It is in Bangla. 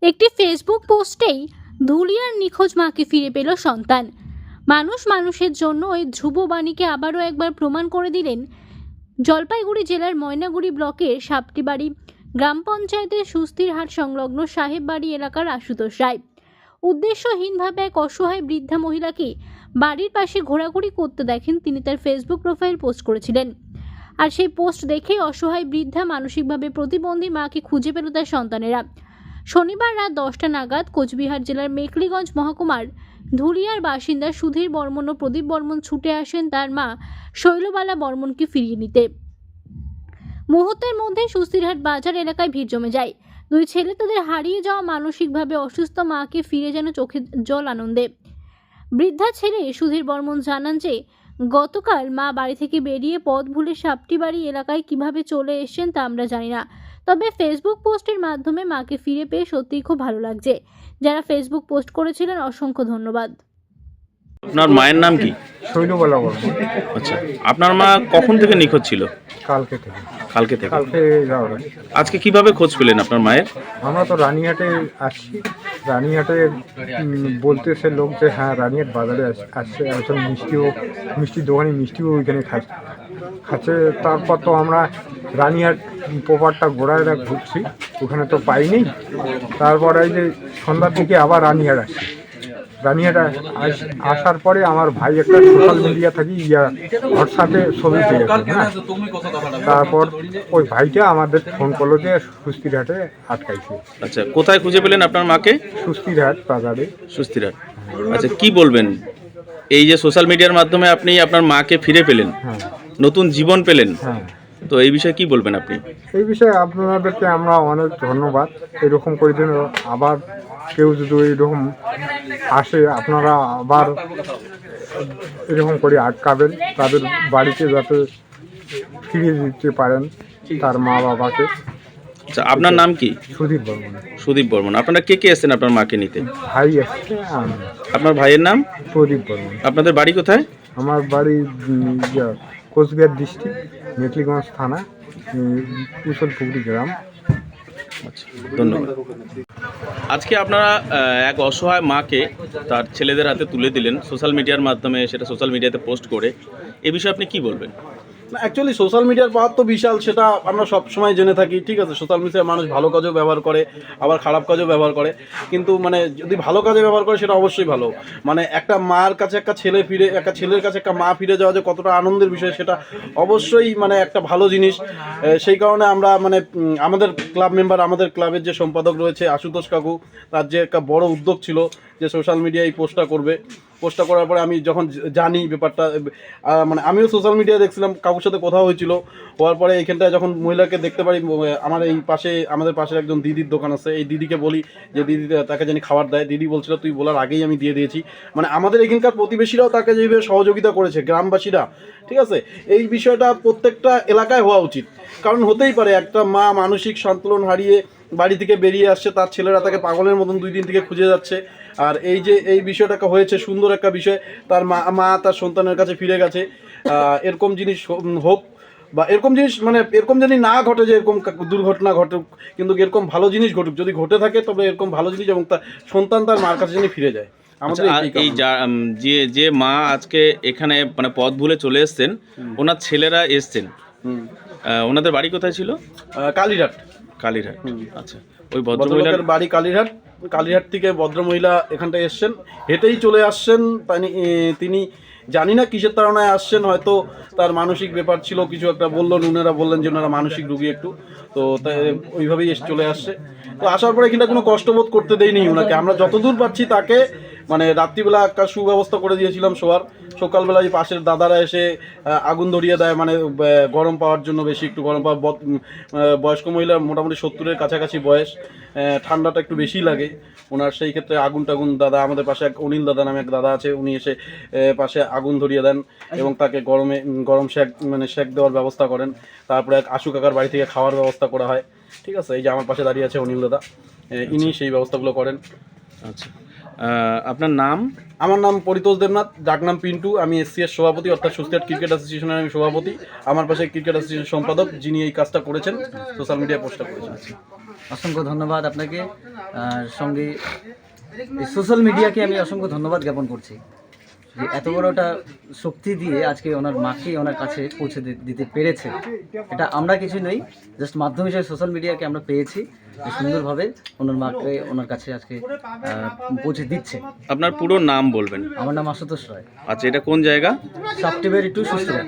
একটি ফেসবুক পোস্টেই ধুলিয়ার নিখোঁজ মাকে ফিরে পেল সন্তান। মানুষ মানুষের জন্য ওই ধ্রুববাণীকে আবারও একবার প্রমাণ করে দিলেন জলপাইগুড়ি জেলার ময়নাগুড়ি ব্লকের সাপটিবাড়ি গ্রাম পঞ্চায়েতের সুস্থিরহাট সংলগ্ন সাহেববাড়ি এলাকার আশুতোষ রায়। উদ্দেশ্যহীনভাবে এক অসহায় বৃদ্ধা মহিলাকে বাড়ির পাশে ঘোরাঘুরি করতে দেখেন তিনি তার ফেসবুক প্রোফাইল পোস্ট করেছিলেন। আর সেই পোস্ট দেখে অসহায় বৃদ্ধা মানসিকভাবে প্রতিবন্ধী মাকে খুঁজে পেল তার সন্তানেরা। শনিবার রাত 10টা নাগাদ কোচবিহার জেলার মেখলিগঞ্জ মহকুমার ধুলিয়ার বাসিন্দা সুধীর বর্মন ও প্রদীপ বর্মন ছুটে আসেন তার মা শৈলবালা বর্মনকে ফিরিয়ে নিতে। মুহূর্তের মধ্যে সুস্থিরহাট বাজার এলাকায় ভিড় জমে যায়। দুই ছেলে তাদের হারিয়ে যাওয়া মানসিকভাবে অসুস্থ মাকে ফিরে যেন চোখে জল আনন্দে। বৃদ্ধা ছেলে সুধীর বর্মন জানান যে গতকাল মা বাড়ি থেকে বেরিয়ে পথ ভুলে সাপটিবাড়ি এলাকায় কিভাবে চলে এসেছেন তা আমরা জানি না, তবে ফেসবুক পোস্টের মাধ্যমে মাকে ফিরে পেয়ে সত্যিই খুব ভালো লাগছে। যারা ফেসবুক পোস্ট করেছিলেন অসংখ্য ধন্যবাদ। আপনার মায়ের নাম কি? শৈলবালা বর্মন। আচ্ছা, আপনার মা কখন থেকে নিখোঁজ ছিল? কালকে থেকে। কালকে যাওয়ার আগে। আজকে কিভাবে খোঁজ পেলেন আপনার মায়ের? আমরা তো রানীহাটে আসছি, রানীহাটে বলতেছে লোক যে হ্যাঁ রানীহাট বাজারে আসছে, একজন মিষ্টির দোকানে মিষ্টিও ওইখানে খাচ্ছে। তারপর তো আমরা রানীহাট প্রপারটা ঘোরায় ঘুরছি, ওখানে তো পাইনি। তারপর এই যে সন্ধ্যার দিকে আবার রানীহাট আসছি। রানীহাট আসার পরে আমার ভাই একটা সোশ্যাল মিডিয়া থেকে হোয়াটসঅ্যাপে ছবি পেয়েছে, হ্যাঁ। তারপর ওই ভাইটা আমাদের ফোন করলো যে সুস্থিরহাটে আটকাইছে। আচ্ছা, কোথায় খুঁজে পেলেন আপনার মাকে? সুস্থিরহাট বাজারে। সুস্থিরহাট। আচ্ছা, কি বলবেন এই যে সোশ্যাল মিডিয়ার মাধ্যমে আপনি আপনার মাকে ফিরে পেলেন, হ্যাঁ, নতুন জীবন পেলেন, হ্যাঁ, তো এই বিষয়ে কি বলবেন আপনি? এই বিষয়ে আপনাদেরকে আমরা অনেক ধন্যবাদ। এরকম করে দিন আবার কেউ যদি এরকম আসে আপনারা আবার এরকম করে আটকাবেন, তাদের বাড়িতে যাতে ফিরিয়ে দিতে পারেন তার মা বাবাকে। আচ্ছা, আপনার নাম কি? সুদীপ বর্মন। সুদীপ বর্মন। আপনারা কে কে এসেছেন আপনার মাকে নিতে? ভাই আসছে, আমি। আপনার ভাইয়ের নাম? প্রদীপ বর্মন। আপনাদের বাড়ি কোথায়? আমার বাড়ি কোচবিহার ডিস্ট্রিক্ট, মেখলিগঞ্জ থানা, কুশলপুকুরি গ্রাম। আচ্ছা, ধন্যবাদ। আজকে আপনারা এক অসহায় মাকে তার ছেলেদের হাতে তুলে দিলেন সোশ্যাল মিডিয়ার মাধ্যমে, সেটা সোশ্যাল মিডিয়াতে পোস্ট করে। এ বিষয়ে আপনি কি বলবেন? না, অ্যাকচুয়ালি সোশ্যাল মিডিয়ার পাওয়ার তো বিশাল, সেটা আমরা সব সময় জেনে থাকি। ঠিক আছে, সোশ্যাল মিডিয়া মানুষ ভালো কাজেও ব্যবহার করে, আবার খারাপ কাজেও ব্যবহার করে। কিন্তু মানে যদি ভালো কাজে ব্যবহার করে সেটা অবশ্যই ভালো। মানে একটা মার কাছে একটা ছেলের কাছে একটা মা ফিরে যাওয়া যে কতটা আনন্দের বিষয়, সেটা অবশ্যই মানে একটা ভালো জিনিস। সেই কারণে আমরা মানে আমাদের ক্লাব মেম্বার, আমাদের ক্লাবের যে সম্পাদক রয়েছে আশুতোষ কাকু, তার যে একটা বড় উদ্যোগ ছিল যে সোশ্যাল মিডিয়ায় পোস্টটা করার পরে আমি যখন জানি ব্যাপারটা, মানে আমিও সোশ্যাল মিডিয়ায় দেখছিলাম, কাকুর সাথে কথা হওয়ার পরে এইখানটায় যখন মহিলাকে দেখতে পারি, আমাদের পাশে একজন দিদির দোকান আছে, এই দিদিকে বলি যে দিদি তাকে জানি খাবার দেয়। দিদি বলছিল তুই বলার আগেই আমি দিয়ে দিয়েছি। মানে আমাদের এখানকার প্রতিবেশীরাও তাকে যেভাবে সহযোগিতা করেছে, গ্রামবাসীরা, ঠিক আছে, এই বিষয়টা প্রত্যেকটা এলাকায় হওয়া উচিত। কারণ হতেই পারে একটা মা মানসিক সন্তুলন হারিয়ে বাড়ি থেকে বেরিয়ে আসছে, তার ছেলেরা তাকে পাগলের মতন 2 দিন থেকে খুঁজে যাচ্ছে। আর এই যে এই বিষয়টাকে হয়েছে, সুন্দর একটা বিষয়, তার মা তার সন্তানের কাছে ফিরে গেছে। এরকম জিনিস হোক, বা এরকম জিনিস মানে এরকম জানি না ঘটে যে এরকম দুর্ঘটনা ঘটুক, কিন্তু এরকম ভালো জিনিস ঘটুক। যদি ঘটে থাকে তবে এরকম ভালো জিনিস, এবং তার সন্তান তার মার কাছে জানি ফিরে যায়। আমাদের এই যে মা আজকে এখানে মানে পথ ভুলে চলে এসছেন, ওনার ছেলেরা এসছেন, ওনাদের বাড়ি কোথায় ছিল? কালীরহাট। আচ্ছা, ওই ভদ্রমহিলার বাড়ি কালীরহাট থেকে ভদ্রমহিলা এখানটায় এসছেন, হেঁটেই চলে আসছেন। তিনি জানি না কিসের তাড়নায় আসছেন, হয়তো তার মানসিক ব্যাপার ছিল, কিছু একটা ওনারা বললেন যে ওনারা মানসিক রুগী একটু, তো তাই ওইভাবেই চলে আসছে। তো আসার পরে কিন্তু কোনো কষ্টবোধ করতে দেয়নি ওনাকে। আমরা যতদূর পাচ্ছি তাকে মানে রাত্রিবেলা একটা সুব্যবস্থা করে দিয়েছিলাম শোয়ার। সকালবেলা এই পাশের দাদারা এসে আগুন ধরিয়ে দেয়, মানে গরম পাওয়ার জন্য, বেশি একটু গরম পাওয়া। বয়স্ক মহিলা মোটামুটি 70-এর কাছাকাছি বয়স, ঠান্ডাটা একটু বেশি লাগে ওনার। সেই ক্ষেত্রে আগুন দাদা, আমাদের পাশে এক অনিল দাদা নামে এক দাদা আছে, উনি এসে পাশে আগুন ধরিয়ে দেন এবং তাকে গরম সেক দেওয়ার ব্যবস্থা করেন। তারপরে এক আশু কাকার বাড়ি থেকে খাওয়ার ব্যবস্থা করা হয়। ঠিক আছে, এই যে আমার পাশে দাঁড়িয়ে আছে অনিল দাদা, ইনি সেই ব্যবস্থাগুলো করেন। আচ্ছা, আপনার নাম? আমার নাম পরিতোষ দেবনাথ, ডাকনাম পিন্টু। আমি SCS সভাপতি, অর্থাৎ সুস্থিরহাট ক্রিকেট অ্যাসোসিয়েশনের আমি সভাপতি। আমার পাশে ক্রিকেট অ্যাসোসিয়েশন সম্পাদক, যিনি এই কাজটা করেছেন, সোশ্যাল মিডিয়ায় পোস্টটা করেছেন। অসংখ্য ধন্যবাদ আপনাকে। আর সঙ্গে সোশ্যাল মিডিয়াকে আমি অসংখ্য ধন্যবাদ জ্ঞাপন করছি যে এত বড় একটা শক্তি দিয়ে আজকে ওনার মাকে ওনার কাছে পৌঁছে দিতে পেরেছে। এটা আমরা কিছু নই, জাস্ট মাধ্যম হিসেবে সোশ্যাল মিডিয়াকে আমরা পেয়েছি যে সুন্দরভাবে ওনার মাকে ওনার কাছে আজকে পৌঁছে দিচ্ছে। আপনার পুরো নাম বলবেন। আমার নাম আশুতোষ রায়। আচ্ছা, এটা কোন জায়গা? সাপ্টেবেরি টু সুস্থিরা।